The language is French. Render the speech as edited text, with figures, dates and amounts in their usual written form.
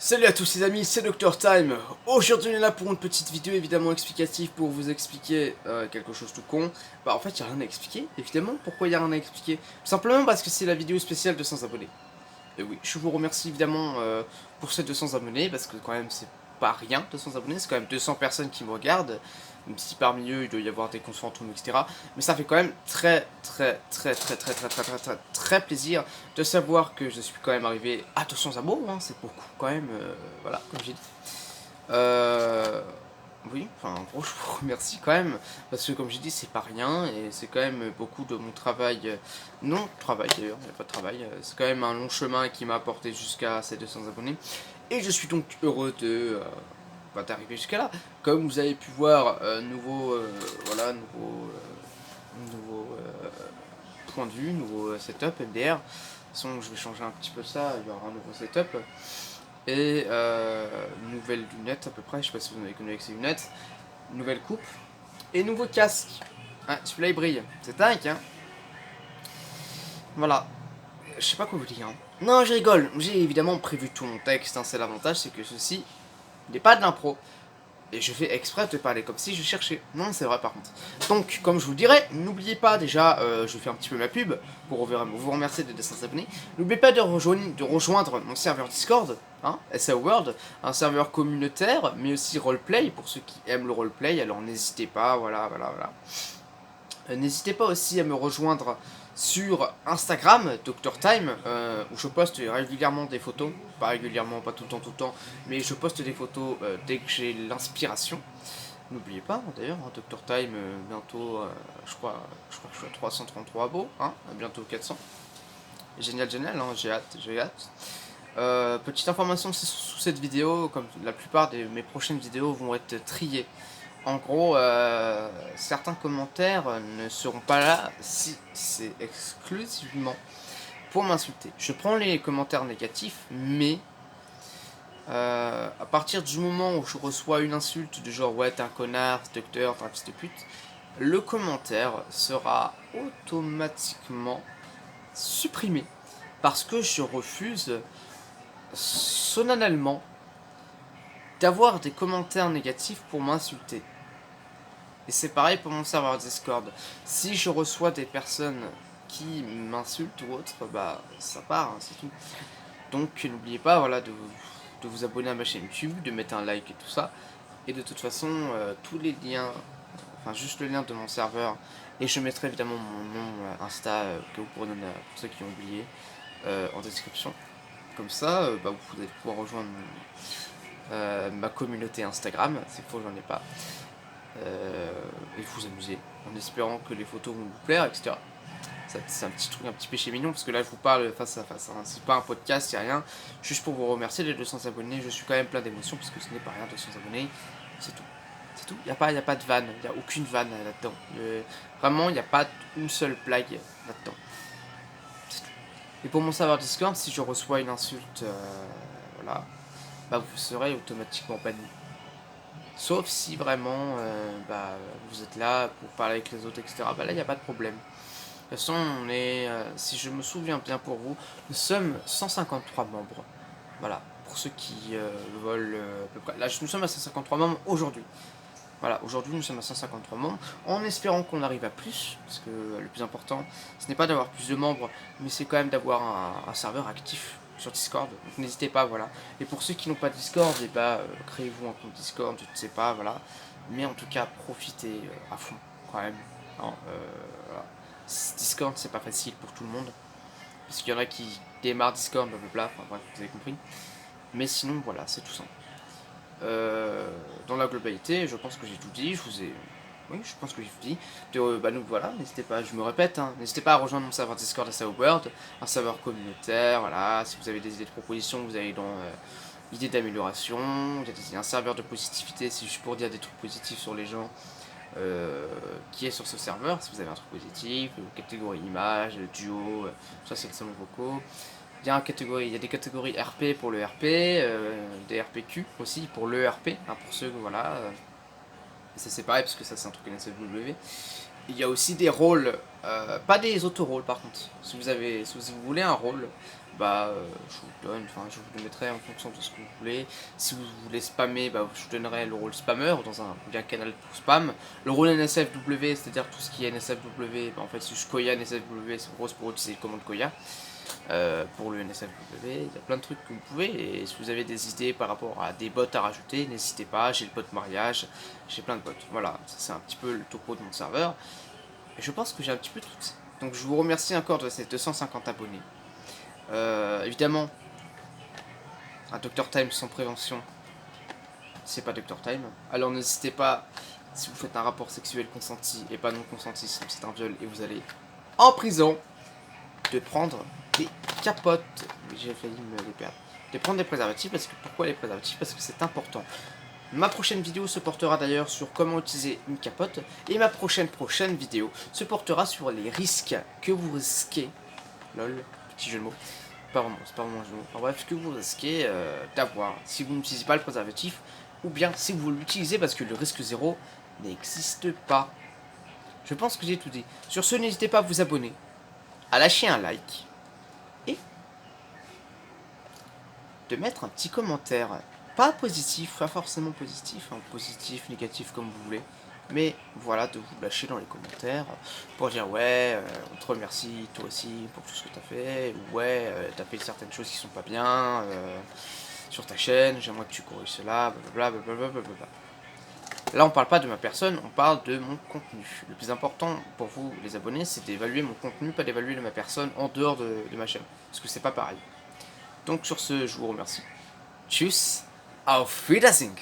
Salut à tous les amis, c'est Dr Time. Aujourd'hui on est là pour une petite vidéo évidemment explicative pour vous expliquer quelque chose tout con. Bah en fait il n'y a rien à expliquer, évidemment. Pourquoi il n'y a rien à expliquer? Tout simplement parce que c'est la vidéo spéciale de 200 abonnés. Et oui, je vous remercie évidemment pour ces 200 abonnés, parce que quand même c'est pas rien, 200 abonnés, c'est quand même 200 personnes qui me regardent, même si parmi eux il doit y avoir des consentants, etc. Mais ça fait quand même très plaisir de savoir que je suis quand même arrivé à 200 abos, hein, c'est beaucoup quand même, voilà, comme j'ai dit. Oui, enfin en gros je vous remercie quand même, parce que comme j'ai dit c'est pas rien, et c'est quand même beaucoup de mon travail, non travail d'ailleurs, il n'y a pas de travail, c'est quand même un long chemin qui m'a apporté jusqu'à ces 200 abonnés, et je suis donc heureux de d'arriver jusqu'à là. Comme vous avez pu voir, voilà, nouveau point de vue, nouveau setup MDR, de toute façon je vais changer un petit peu ça, il y aura un nouveau setup. Et nouvelles lunettes à peu près, je sais pas si vous avez connu avec ces lunettes. Nouvelle coupe. Et nouveau casque. Ah, celui-là il brille. C'est dingue, hein. Voilà. Je sais pas quoi vous dire. Hein. Non, je rigole. J'ai évidemment prévu tout mon texte. Hein. C'est l'avantage, c'est que ceci n'est pas de l'impro. Et je fais exprès de parler comme si je cherchais. Non, c'est vrai par contre. Donc, comme je vous le dirais, n'oubliez pas déjà, je fais un petit peu ma pub pour vous remercier de 200 abonnés. N'oubliez pas de rejoindre mon serveur Discord, hein, SA World, un serveur communautaire, mais aussi roleplay pour ceux qui aiment le roleplay. Alors n'hésitez pas, voilà. N'hésitez pas aussi à me rejoindre sur Instagram, Dr Time, où je poste régulièrement des photos, pas régulièrement, pas tout le temps, mais je poste des photos dès que j'ai l'inspiration. N'oubliez pas, d'ailleurs, hein, Dr Time, bientôt, je crois que je suis à 333 abos, hein, bientôt 400. Génial, hein, j'ai hâte. Petite information sous cette vidéo, comme la plupart de mes prochaines vidéos vont être triées. En gros, certains commentaires ne seront pas là si c'est exclusivement pour m'insulter. Je prends les commentaires négatifs, mais à partir du moment où je reçois une insulte du genre ouais t'es un connard, docteur, t'es un fils de pute, le commentaire sera automatiquement supprimé parce que je refuse solennellement d'avoir des commentaires négatifs pour m'insulter. Et c'est pareil pour mon serveur Discord. Si je reçois des personnes qui m'insultent ou autre, bah ça part, hein, c'est tout. Donc n'oubliez pas voilà, de vous abonner à ma chaîne YouTube, de mettre un like et tout ça. Et de toute façon, tous les liens, enfin juste le lien de mon serveur, et je mettrai évidemment mon nom Insta que vous pourrez donner pour ceux qui ont oublié en description. Comme ça, bah, vous allez pouvoir rejoindre ma communauté Instagram, c'est faux, j'en ai pas. Et vous amuser en espérant que les photos vont vous plaire, etc. C'est un petit truc, un petit péché mignon parce que là je vous parle face à face. Hein. C'est pas un podcast, c'est rien. Juste pour vous remercier les 200 abonnés. Je suis quand même plein d'émotions parce que ce n'est pas rien, 200 abonnés. C'est tout. C'est tout. Il n'y a pas de vanne. Il n'y a aucune vanne là-dedans. Vraiment, il n'y a pas une seule blague là-dedans. C'est tout. Et pour mon serveur Discord, si je reçois une insulte, voilà, bah vous serez automatiquement banni. Sauf si vraiment bah, vous êtes là pour parler avec les autres, etc. Bah là, il n'y a pas de problème. De toute façon, on est, si je me souviens bien pour vous, nous sommes 153 membres. Voilà, pour ceux qui veulent à peu près. Là, nous sommes à 153 membres aujourd'hui. Voilà, aujourd'hui nous sommes à 153 membres, en espérant qu'on arrive à plus, parce que le plus important, ce n'est pas d'avoir plus de membres, mais c'est quand même d'avoir un serveur actif sur Discord, donc n'hésitez pas, voilà. Et pour ceux qui n'ont pas de Discord, et bah, créez-vous un compte Discord, je ne sais pas, voilà. Mais en tout cas, profitez à fond, quand même. Hein, voilà. Discord, c'est pas facile pour tout le monde, parce qu'il y en a qui démarrent Discord, blablabla, enfin bref, vous avez compris. Mais sinon, voilà, c'est tout simple. Dans la globalité, je pense que j'ai tout dit, oui, je pense que j'ai tout dit. Bah nous voilà, n'hésitez pas, je me répète, hein, n'hésitez pas à rejoindre mon serveur Discord à World, un serveur communautaire, voilà, si vous avez des idées de propositions, vous allez dans idées d'amélioration, il y a un serveur de positivité, c'est juste pour dire des trucs positifs sur les gens qui est sur ce serveur, si vous avez un truc positif, catégorie image, duo, ça c'est le salon vocaux. Il y a des catégories RP pour le RP, des RPQ aussi pour le RP, hein, pour ceux, voilà. Ça c'est pareil parce que ça c'est un truc NSFW. Il y a aussi des rôles, pas des auto-rôles par contre. Si vous voulez un rôle, bah je vous donne, enfin je vous le mettrai en fonction de ce que vous voulez. Si vous voulez spammer, bah je vous donnerai le rôle spammer dans un bien canal pour spam. Le rôle NSFW, c'est-à-dire tout ce qui est NSFW, bah en fait c'est juste Koya NSFW, c'est gros pour utiliser le commande Koya. Pour le NSFW, il y a plein de trucs que vous pouvez, et si vous avez des idées par rapport à des bots à rajouter, n'hésitez pas, j'ai le bot mariage, j'ai plein de bots. Voilà, ça c'est un petit peu le topo de mon serveur, et je pense que j'ai un petit peu tout. Donc je vous remercie encore de ces 250 abonnés. Évidemment, un Dr Time sans prévention, c'est pas Dr Time. Alors n'hésitez pas, si vous faites un rapport sexuel consenti et pas non consenti, sinon c'est un viol et vous allez en prison, de prendre des capotes. J'ai failli me les perdre. De prendre des préservatifs, parce que pourquoi les préservatifs? Parce que c'est important. Ma prochaine vidéo se portera d'ailleurs sur comment utiliser une capote, et ma prochaine vidéo se portera sur les risques que vous risquez. Lol, petit jeu de mots. Pas vraiment, c'est pas vraiment un jeu de mots. Enfin bref, que vous risquez d'avoir si vous n'utilisez pas le préservatif, ou bien si vous l'utilisez parce que le risque zéro n'existe pas. Je pense que j'ai tout dit. Sur ce, n'hésitez pas à vous abonner, à lâcher un like, et de mettre un petit commentaire. Pas positif, pas forcément positif, hein, positif, négatif comme vous voulez. Mais voilà, de vous lâcher dans les commentaires pour dire ouais, on te remercie toi aussi pour tout ce que t'as fait, ou ouais, t'as fait certaines choses qui sont pas bien sur ta chaîne, j'aimerais que tu corriges cela, blablabla, blablabla. Là on parle pas de ma personne, on parle de mon contenu. Le plus important pour vous les abonnés, c'est d'évaluer mon contenu, pas d'évaluer ma personne en dehors de ma chaîne, parce que c'est pas pareil. Donc sur ce, je vous remercie. Tchuss, auf Wiedersehen.